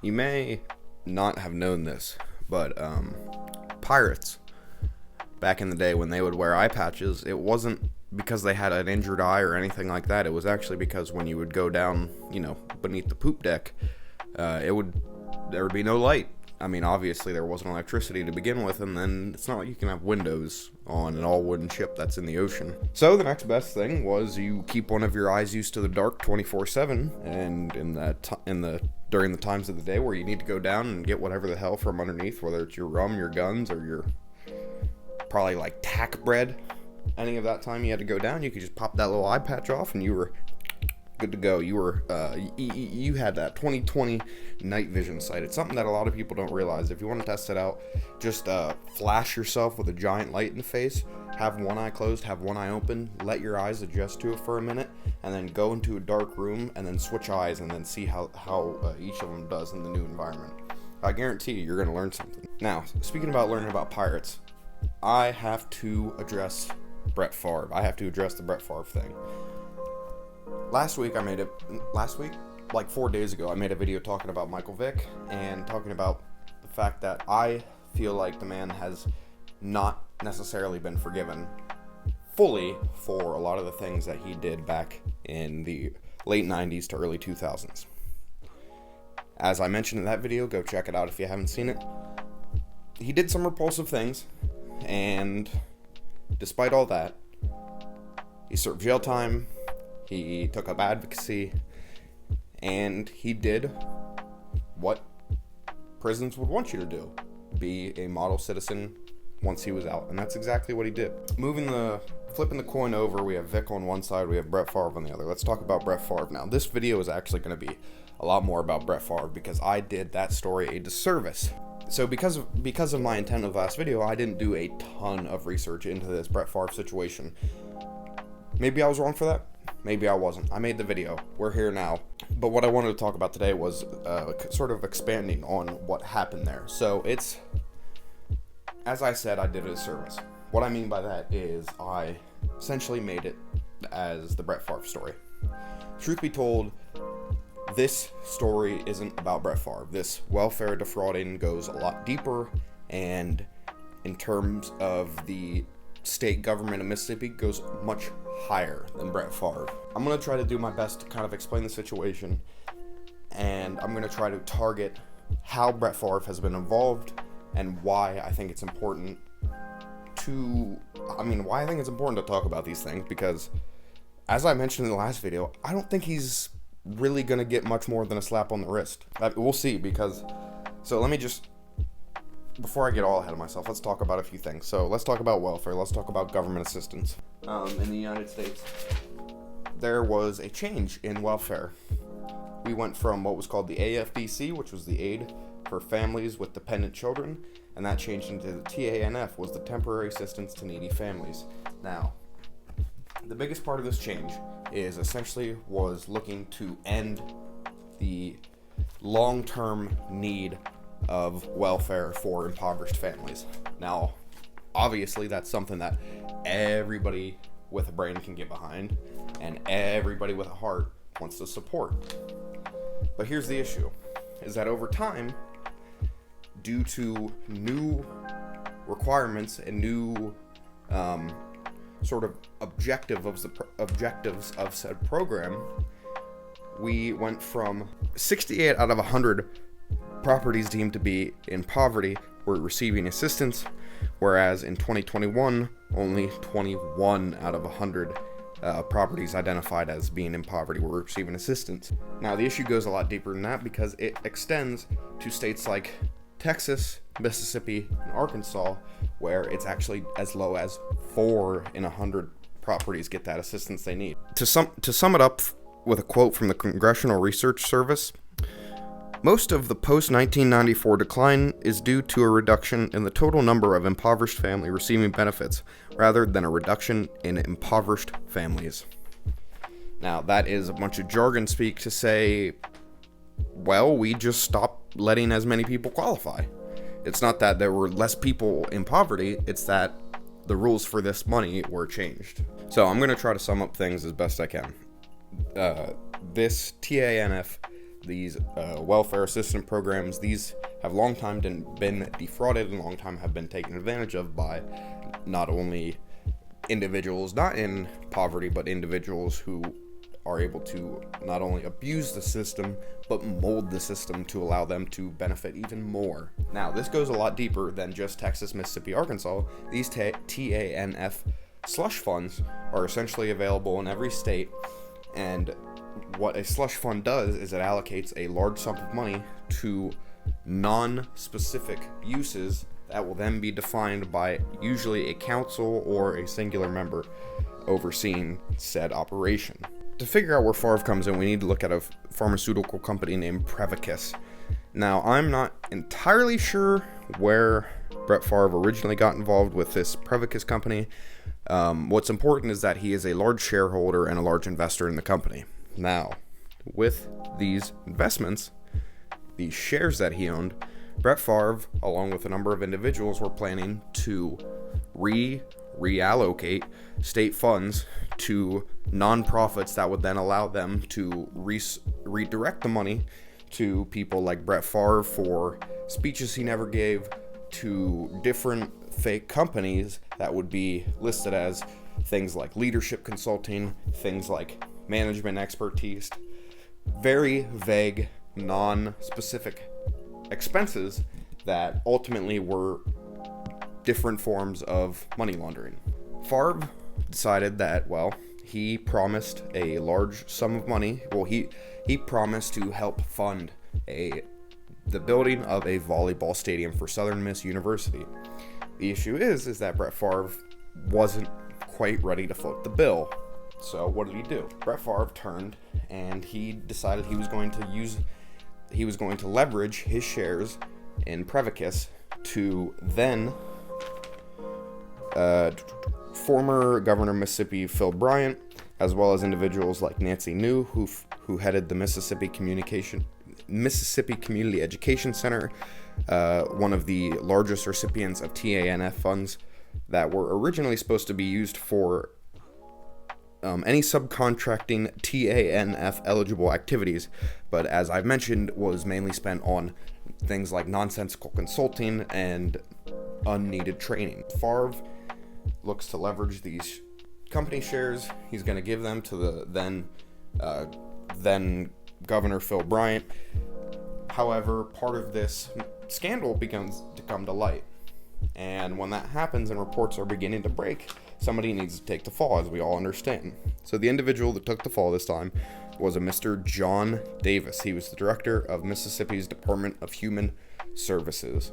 You may not have known this, but pirates, back in the day when they would wear eye patches, it wasn't because they had an injured eye or anything like that. It was actually because when you would go down, beneath the poop deck, there would be no light. I mean, obviously there wasn't electricity to begin with, and then it's not like you can have windows on an all-wooden ship that's in the ocean. So the next best thing was you keep one of your eyes used to the dark 24/7, and during the times of the day where you need to go down and get whatever the hell from underneath, whether it's your rum, your guns, or your probably like tack bread, any of that time you had to go down, you could just pop that little eye patch off and you were good to go. You were you had that 20/20 night vision sight. It's something that a lot of people don't realize. If you want to test it out, just flash yourself with a giant light in the face, have one eye closed, have one eye open, let your eyes adjust to it for a minute, and then go into a dark room and then switch eyes and then see how each of them does in the new environment. I guarantee you're going to learn something. Now, speaking about learning about pirates, I have to address Brett Favre. I have to address the Brett Favre thing. Last week, like 4 days ago, I made a video talking about Michael Vick and talking about the fact that I feel like the man has not necessarily been forgiven fully for a lot of the things that he did back in the late 90s to early 2000s. As I mentioned in that video, go check it out if you haven't seen it. He did some repulsive things, and despite all that, he served jail time. He took up advocacy, and he did what prisons would want you to do: be a model citizen once he was out, and that's exactly what he did. Flipping the coin over, we have Vick on one side, we have Brett Favre on the other. Let's talk about Brett Favre now. This video is actually going to be a lot more about Brett Favre because I did that story a disservice. So because of my intent of the last video, I didn't do a ton of research into this Brett Favre situation. Maybe I was wrong for that. Maybe I wasn't. I made the video. We're here now. But what I wanted to talk about today was sort of expanding on what happened there. So it's, as I said, I did a disservice. What I mean by that is I essentially made it as the Brett Favre story. Truth be told, this story isn't about Brett Favre. This welfare defrauding goes a lot deeper, and in terms of the state government of Mississippi, goes much higher than Brett Favre. I'm going to try to do my best to kind of explain the situation, and I'm going to try to target how Brett Favre has been involved and why I think it's important to talk about these things, because as I mentioned in the last video, I don't think he's really going to get much more than a slap on the wrist. We'll see, before I get all ahead of myself, let's talk about a few things. So let's talk about welfare. Let's talk about government assistance. In the United States, there was a change in welfare. We went from what was called the AFDC, which was the Aid for Families with Dependent Children, and that changed into the TANF, was the Temporary Assistance to Needy Families. Now, the biggest part of this change is essentially was looking to end the long-term need of welfare for impoverished families. Now, obviously, that's something that everybody with a brain can get behind, and everybody with a heart wants to support. But here's the issue, is that over time, due to new requirements and new sort of objectives of said program, we went from 68 out of 100 properties deemed to be in poverty were receiving assistance, whereas in 2021, only 21 out of 100 properties identified as being in poverty were receiving assistance. Now, the issue goes a lot deeper than that because it extends to states like Texas, Mississippi, and Arkansas, where it's actually as low as 4 in 100 properties get that assistance they need. To sum it up with a quote from the Congressional Research Service, most of the post-1994 decline is due to a reduction in the total number of impoverished families receiving benefits, rather than a reduction in impoverished families. Now, that is a bunch of jargon speak to say, well, we just stopped letting as many people qualify. It's not that there were less people in poverty, it's that the rules for this money were changed. So I'm going to try to sum up things as best I can. This TANF these welfare assistance programs, these have long time been defrauded and long time have been taken advantage of by not only individuals not in poverty, but individuals who are able to not only abuse the system, but mold the system to allow them to benefit even more. Now, this goes a lot deeper than just Texas, Mississippi, Arkansas. These TANF slush funds are essentially available in every state, and what a slush fund does is it allocates a large sum of money to non-specific uses that will then be defined by usually a council or a singular member overseeing said operation. To figure out where Favre comes in, we need to look at a pharmaceutical company named Prevacus. Now, I'm not entirely sure where Brett Favre originally got involved with this Prevacus company. What's important is that he is a large shareholder and a large investor in the company. Now, with these investments, these shares that he owned, Brett Favre, along with a number of individuals, were planning to reallocate state funds to nonprofits that would then allow them to redirect the money to people like Brett Favre for speeches he never gave, to different fake companies that would be listed as things like leadership consulting, things like management expertise, very vague, non-specific expenses that ultimately were different forms of money laundering. Favre decided that, well, he promised a large sum of money. Well, he promised to help fund the building of a volleyball stadium for Southern Miss University. The issue is that Brett Favre wasn't quite ready to foot the bill. So what did he do? Brett Favre turned and he decided he was going to leverage his shares in Prevacus to then former Governor of Mississippi Phil Bryant, as well as individuals like Nancy New, who headed the Mississippi Community Education Center, one of the largest recipients of TANF funds that were originally supposed to be used for any subcontracting TANF eligible activities, but as I've mentioned, was mainly spent on things like nonsensical consulting and unneeded training. Favre looks to leverage these company shares. He's going to give them to the then Governor Phil Bryant. However, part of this scandal begins to come to light. And when that happens and reports are beginning to break, somebody needs to take the fall, as we all understand. So the individual that took the fall this time was a Mr. John Davis. He was the director of Mississippi's Department of Human Services.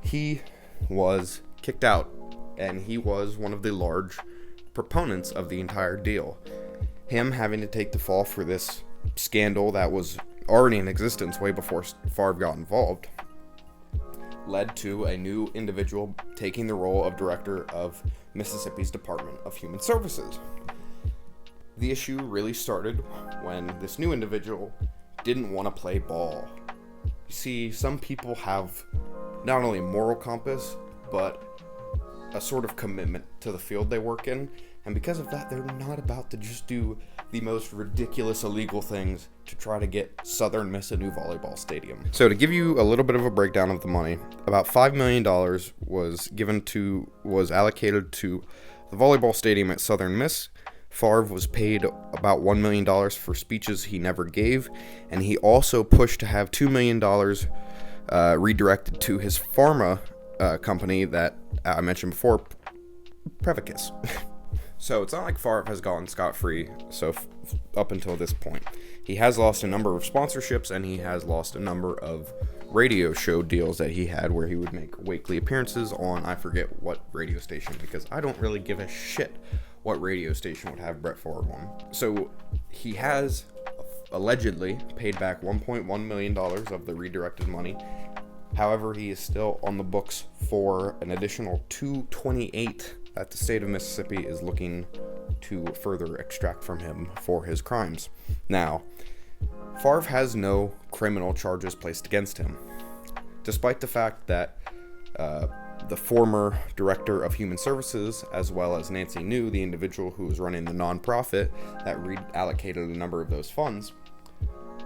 He was kicked out, and he was one of the large proponents of the entire deal. Him having to take the fall for this scandal that was already in existence way before Favre got involved led to a new individual taking the role of director of Mississippi's Department of Human Services. The issue really started when this new individual didn't want to play ball. You see, some people have not only a moral compass, but a sort of commitment to the field they work in, and because of that, they're not about to just do the most ridiculous illegal things to try to get Southern Miss a new volleyball stadium. So to give you a little bit of a breakdown of the money, about $5 million was allocated to the volleyball stadium at Southern Miss. Favre was paid about $1 million for speeches he never gave, and he also pushed to have $2 million redirected to his pharma company that I mentioned before, Prevacus. So it's not like Favre has gone scot-free up until this point. He has lost a number of sponsorships, and he has lost a number of radio show deals that he had where he would make weekly appearances on, I forget what radio station, because I don't really give a shit what radio station would have Brett Favre on. So he has allegedly paid back $1.1 million of the redirected money. However, he is still on the books for an additional $228 that the state of Mississippi is looking to further extract from him for his crimes. Now, Favre has no criminal charges placed against him, despite the fact that the former director of Human Services, as well as Nancy New, the individual who was running the nonprofit that reallocated a number of those funds,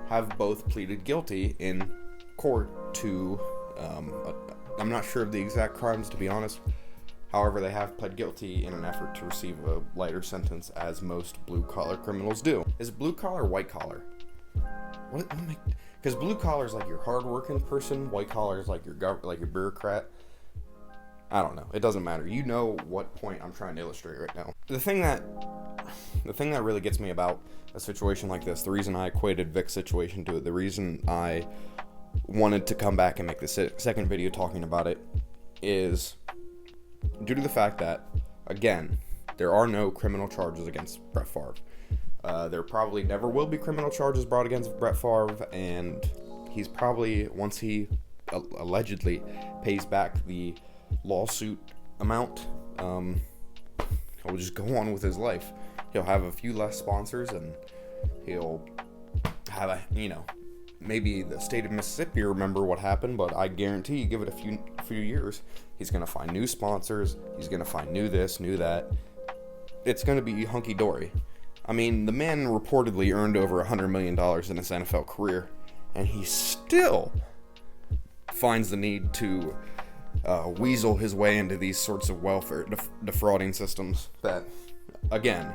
have both pleaded guilty in court to, I'm not sure of the exact crimes, to be honest. However, they have pled guilty in an effort to receive a lighter sentence, as most blue-collar criminals do. Is blue collar white collar? Because blue collar is like your hard-working person, white collar is like your bureaucrat. I don't know. It doesn't matter. You know what point I'm trying to illustrate right now. The thing that really gets me about a situation like this, the reason I equated Vick's situation to it, the reason I wanted to come back and make the second video talking about it, is due to the fact that, again, there are no criminal charges against Brett Favre. There probably never will be criminal charges brought against Brett Favre, and he's probably, once he allegedly pays back the lawsuit amount, he'll just go on with his life. He'll have a few less sponsors, and he'll have maybe the state of Mississippi remember what happened, but I guarantee you give it a few years, he's going to find new sponsors, he's going to find new this, new that. It's going to be hunky-dory. I mean, the man reportedly earned over $100 million in his NFL career, and he still finds the need to weasel his way into these sorts of welfare defrauding systems that, again,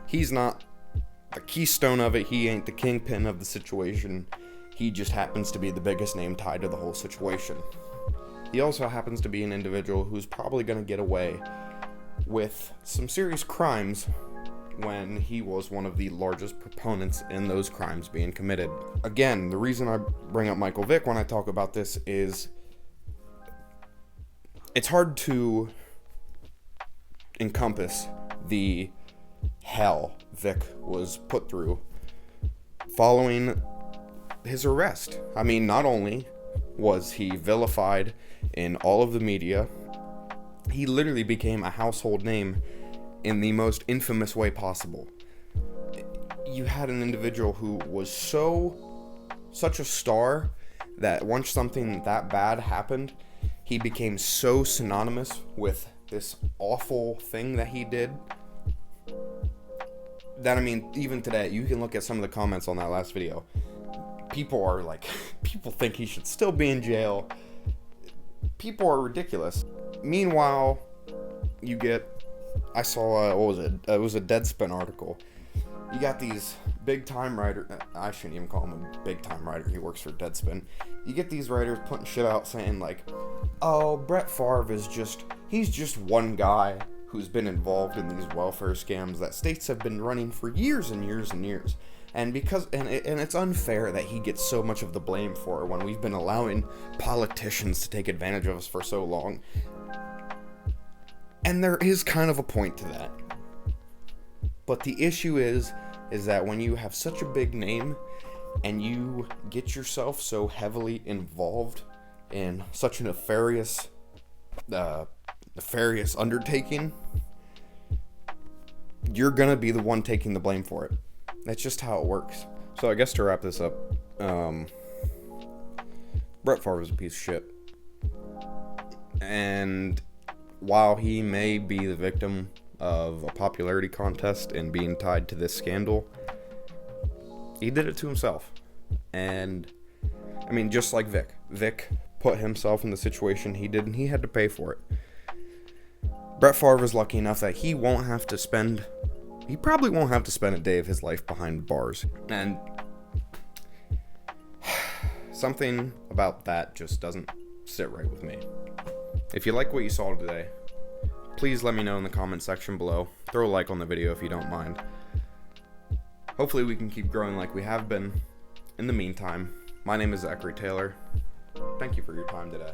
he's not the keystone of it, he ain't the kingpin of the situation. He just happens to be the biggest name tied to the whole situation. He also happens to be an individual who's probably going to get away with some serious crimes when he was one of the largest proponents in those crimes being committed. Again, the reason I bring up Michael Vick when I talk about this is it's hard to encompass the hell Vick was put through following his arrest. I mean, not only was he vilified in all of the media, he literally became a household name in the most infamous way possible. You had an individual who was such a star that once something that bad happened, he became so synonymous with this awful thing that he did that, I mean, even today, you can look at some of the comments on that last video. People are like, people think he should still be in jail. People are ridiculous. Meanwhile, you get, I saw, what was it? It was a Deadspin article. You got these big-time writers, I shouldn't even call him a big-time writer, he works for Deadspin. You get these writers putting shit out saying like, oh, Brett Favre he's just one guy who's been involved in these welfare scams that states have been running for years and years and years. And it's unfair that he gets so much of the blame for it when we've been allowing politicians to take advantage of us for so long. And there is kind of a point to that. But the issue is that when you have such a big name and you get yourself so heavily involved in such a nefarious undertaking, you're gonna be the one taking the blame for it. That's just how it works. So I guess to wrap this up, Brett Favre is a piece of shit. And while he may be the victim of a popularity contest and being tied to this scandal, he did it to himself. And, I mean, just like Vick. Vick put himself in the situation he did, and he had to pay for it. Brett Favre is lucky enough that he probably won't have to spend a day of his life behind bars. And something about that just doesn't sit right with me. If you like what you saw today, please let me know in the comment section below. Throw a like on the video if you don't mind. Hopefully we can keep growing like we have been. In the meantime, my name is Zachary Taylor. Thank you for your time today.